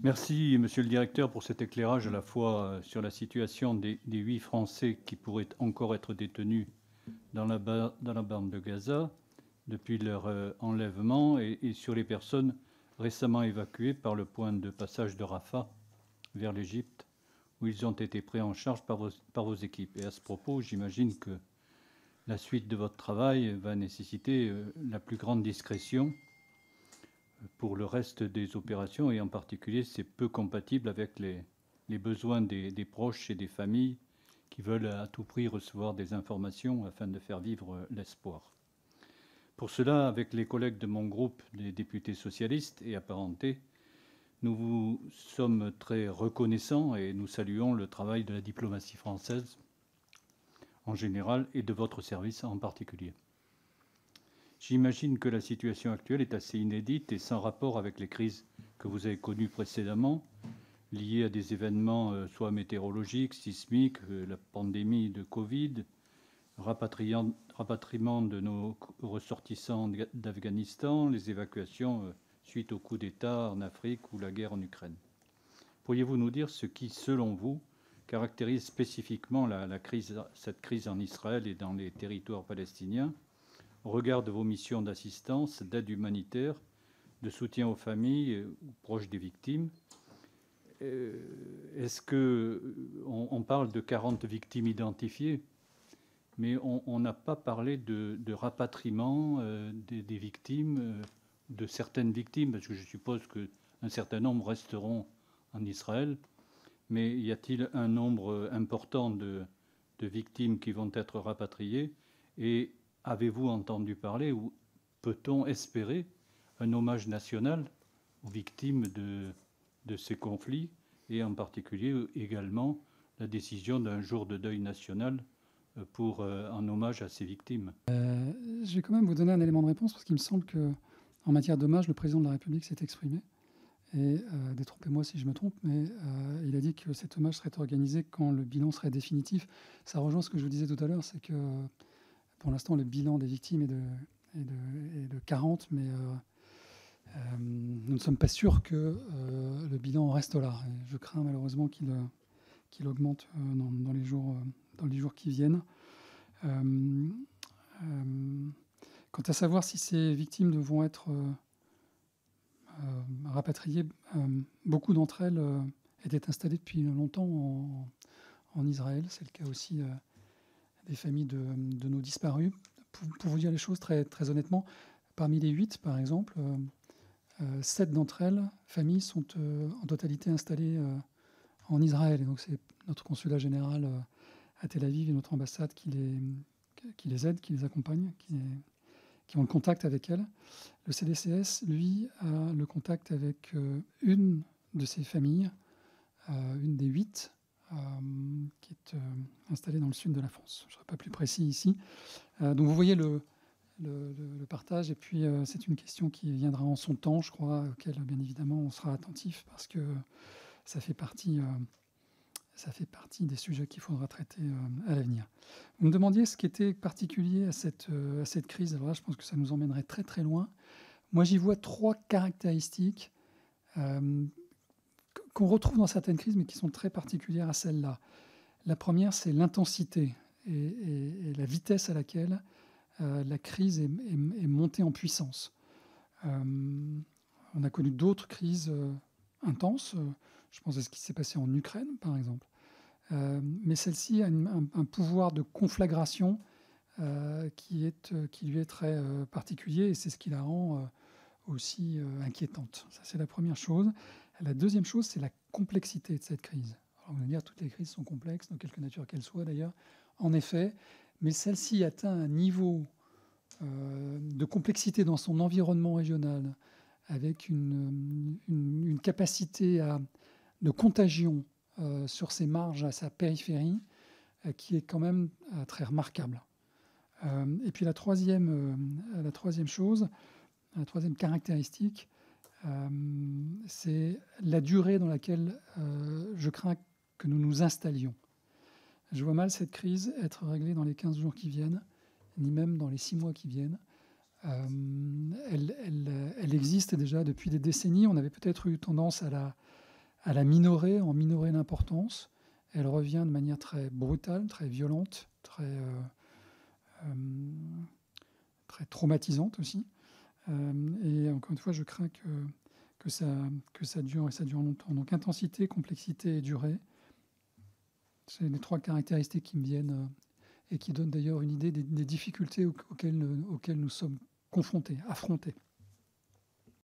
Merci, monsieur le directeur, pour cet éclairage à la fois sur la situation des 8 Français qui pourraient encore être détenus dans la bande de Gaza depuis leur enlèvement et sur les personnes récemment évacuées par le point de passage de Rafah vers l'Égypte, où ils ont été pris en charge par vos équipes. Et à ce propos, j'imagine que la suite de votre travail va nécessiter la plus grande discrétion pour le reste des opérations, et en particulier, c'est peu compatible avec les besoins des proches et des familles qui veulent à tout prix recevoir des informations afin de faire vivre l'espoir. Pour cela, avec les collègues de mon groupe, les députés socialistes et apparentés, nous vous sommes très reconnaissants et nous saluons le travail de la diplomatie française en général et de votre service en particulier. J'imagine que la situation actuelle est assez inédite et sans rapport avec les crises que vous avez connues précédemment, liées à des événements soit météorologiques, sismiques, la pandémie de Covid, rapatriement de nos ressortissants d'Afghanistan, les évacuations suite au coup d'État en Afrique ou la guerre en Ukraine. Pourriez-vous nous dire ce qui, selon vous, caractérise spécifiquement cette crise en Israël et dans les territoires palestiniens, au regard de vos missions d'assistance, d'aide humanitaire, de soutien aux familles ou proches des victimes? Est-ce qu'on parle de 40 victimes identifiées, mais on n'a pas parlé de rapatriement des victimes, de certaines victimes, parce que je suppose qu'un certain nombre resteront en Israël, mais y a-t-il un nombre important de victimes qui vont être rapatriées? Et avez-vous entendu parler, ou peut-on espérer, un hommage national aux victimes de ces conflits, et en particulier également la décision d'un jour de deuil national en hommage à ces victimes? Je vais quand même vous donner un élément de réponse parce qu'il me semble qu'en matière d'hommage, le président de la République s'est exprimé. Et détrompez-moi si je me trompe, mais il a dit que cet hommage serait organisé quand le bilan serait définitif. Ça rejoint ce que je vous disais tout à l'heure, c'est que pour l'instant, le bilan des victimes est de 40, mais nous ne sommes pas sûrs que le bilan reste là. Et je crains malheureusement qu'il augmente dans les jours qui viennent. Quant à savoir si ces victimes devront être rapatriées, beaucoup d'entre elles étaient installées depuis longtemps en Israël. C'est le cas aussi des familles de nos disparus. Pour vous dire les choses très, très honnêtement, parmi les 8, par exemple, 7 d'entre elles, familles, sont en totalité installées en Israël. Et donc c'est notre consulat général à Tel Aviv et notre ambassade qui les aide, qui les accompagne, qui ont le contact avec elles. Le CDCS, lui, a le contact avec une de ces familles, une des 8, qui est installée dans le sud de la France. Je ne serai pas plus précis ici. Donc vous voyez le partage, et puis c'est une question qui viendra en son temps, je crois, auquel bien évidemment on sera attentif, parce que ça fait partie des sujets qu'il faudra traiter à l'avenir. Vous me demandiez ce qui était particulier à cette crise. Alors là, je pense que ça nous emmènerait très très loin. Moi, j'y vois 3 caractéristiques qu'on retrouve dans certaines crises, mais qui sont très particulières à celle-là. La première, c'est l'intensité et la vitesse à laquelle la crise est montée en puissance. On a connu d'autres crises intenses. Je pense à ce qui s'est passé en Ukraine, par exemple. Mais celle-ci a un pouvoir de conflagration qui lui est très particulier, et c'est ce qui la rend aussi inquiétante. Ça, c'est la première chose. La deuxième chose, c'est la complexité de cette crise. Alors, on va dire toutes les crises sont complexes, de quelque nature qu'elles soient d'ailleurs, en effet, mais celle-ci atteint un niveau de complexité dans son environnement régional, avec une capacité de contagion sur ses marges, à sa périphérie, qui est quand même très remarquable. Et puis la troisième chose, la troisième caractéristique, c'est la durée dans laquelle je crains que nous nous installions. Je vois mal cette crise être réglée dans les 15 jours qui viennent, ni même dans les 6 mois qui viennent. Elle existe déjà depuis des décennies. On avait peut-être eu tendance à à en minorer l'importance. Elle revient de manière très brutale, très violente, très traumatisante aussi. Et encore une fois, je crains que ça dure et ça dure longtemps. Donc intensité, complexité et durée, c'est les 3 caractéristiques qui me viennent et qui donnent d'ailleurs une idée des difficultés auxquelles nous sommes confrontés, affrontés.